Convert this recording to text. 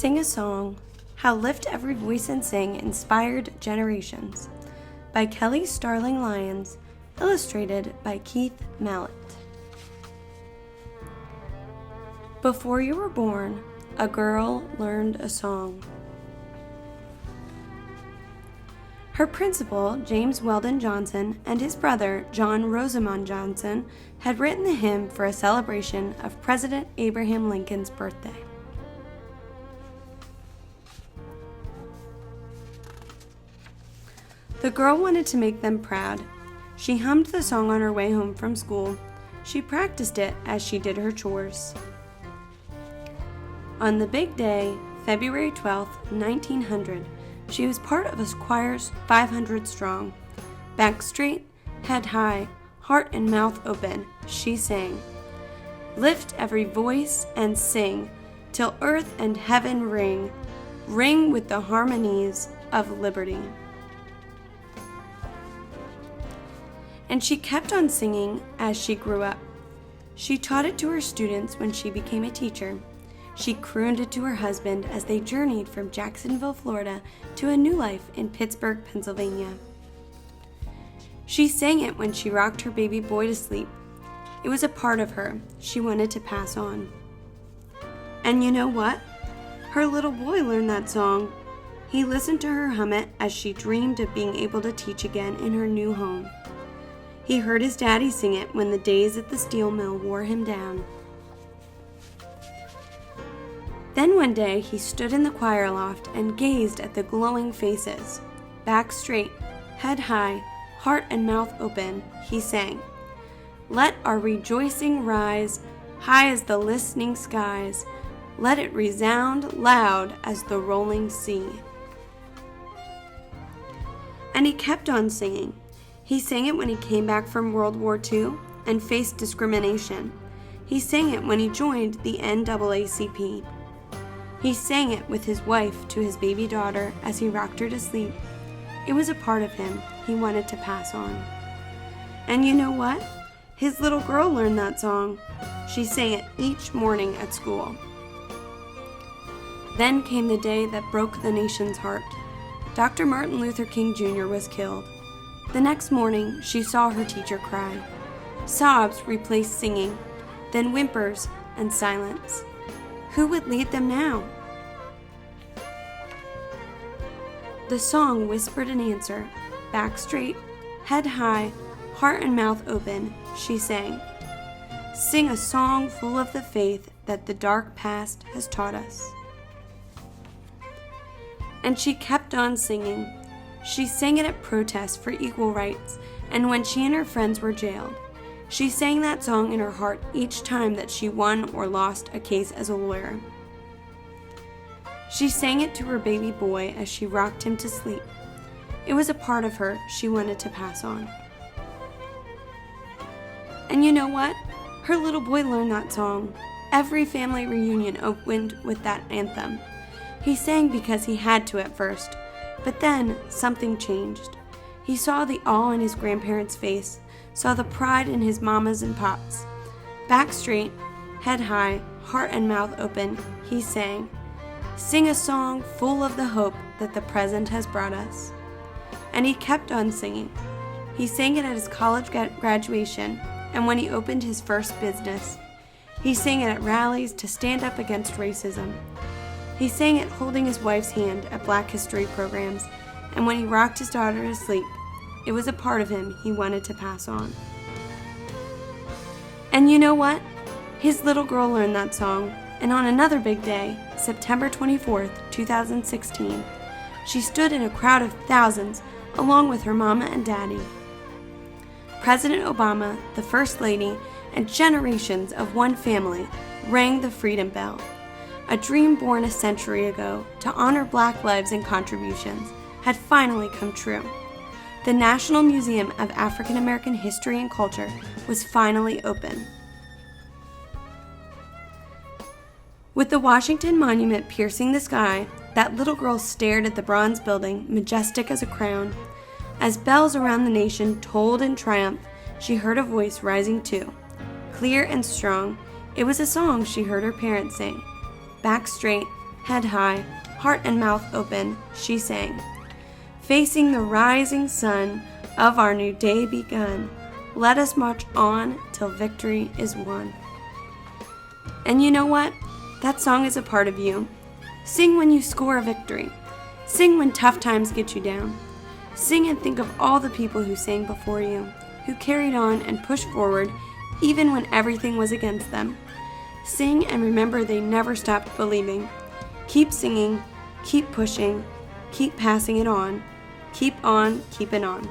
Sing a Song, How Lift Every Voice and Sing Inspired Generations by Kelly Starling Lyons, illustrated by Keith Mallett. Before you were born, a girl learned a song. Her principal, James Weldon Johnson, and his brother, John Rosamond Johnson, had written the hymn for a celebration of President Abraham Lincoln's birthday. The girl wanted to make them proud. She hummed the song on her way home from school. She practiced it as she did her chores. On the big day, February 12, 1900, she was part of a choir's 500 strong. Back straight, head high, heart and mouth open, she sang. Lift every voice and sing, till earth and heaven ring, ring with the harmonies of liberty. And she kept on singing as she grew up. She taught it to her students when she became a teacher. She crooned it to her husband as they journeyed from Jacksonville, Florida, to a new life in Pittsburgh, Pennsylvania. She sang it when she rocked her baby boy to sleep. It was a part of her she wanted to pass on. And you know what? Her little boy learned that song. He listened to her hum it as she dreamed of being able to teach again in her new home. He heard his daddy sing it when the days at the steel mill wore him down. Then one day he stood in the choir loft and gazed at the glowing faces. Back straight, head high, heart and mouth open, he sang. Let our rejoicing rise, high as the listening skies. Let it resound loud as the rolling sea. And he kept on singing. He sang it when he came back from World War II and faced discrimination. He sang it when he joined the NAACP. He sang it with his wife to his baby daughter as he rocked her to sleep. It was a part of him he wanted to pass on. And you know what? His little girl learned that song. She sang it each morning at school. Then came the day that broke the nation's heart. Dr. Martin Luther King Jr. was killed. The next morning, she saw her teacher cry. Sobs replaced singing, then whimpers and silence. Who would lead them now? The song whispered an answer. Back straight, head high, heart and mouth open, she sang. Sing a song full of the faith that the dark past has taught us. And she kept on singing. She sang it at protests for equal rights, and when she and her friends were jailed. She sang that song in her heart each time that she won or lost a case as a lawyer. She sang it to her baby boy as she rocked him to sleep. It was a part of her she wanted to pass on. And you know what? Her little boy learned that song. Every family reunion opened with that anthem. He sang because he had to at first. But then, something changed. He saw the awe in his grandparents' face, saw the pride in his mamas and pops. Back straight, head high, heart and mouth open, he sang. Sing a song full of the hope that the present has brought us. And he kept on singing. He sang it at his college graduation, and when he opened his first business. He sang it at rallies to stand up against racism. He sang it holding his wife's hand at Black History programs, and when he rocked his daughter to sleep, it was a part of him he wanted to pass on. And you know what? His little girl learned that song, and on another big day, September 24th, 2016, she stood in a crowd of thousands along with her mama and daddy. President Obama, the First Lady, and generations of one family rang the freedom bell. A dream born a century ago to honor Black lives and contributions had finally come true. The National Museum of African American History and Culture was finally open. With the Washington Monument piercing the sky, that little girl stared at the bronze building, majestic as a crown. As bells around the nation tolled in triumph, she heard a voice rising too. Clear and strong, it was a song she heard her parents sing. Back straight, Head high, heart and mouth open, she sang. Facing the rising sun of our new day begun, let us march on till victory is won. And you know what? That song is a part of you. Sing when you score a victory. Sing when tough times get you down. Sing and think of all the people who sang before you, who carried on and pushed forward even when everything was against them. Sing and remember they never stopped believing. Keep singing, keep pushing, keep passing it on. Keep on keeping on.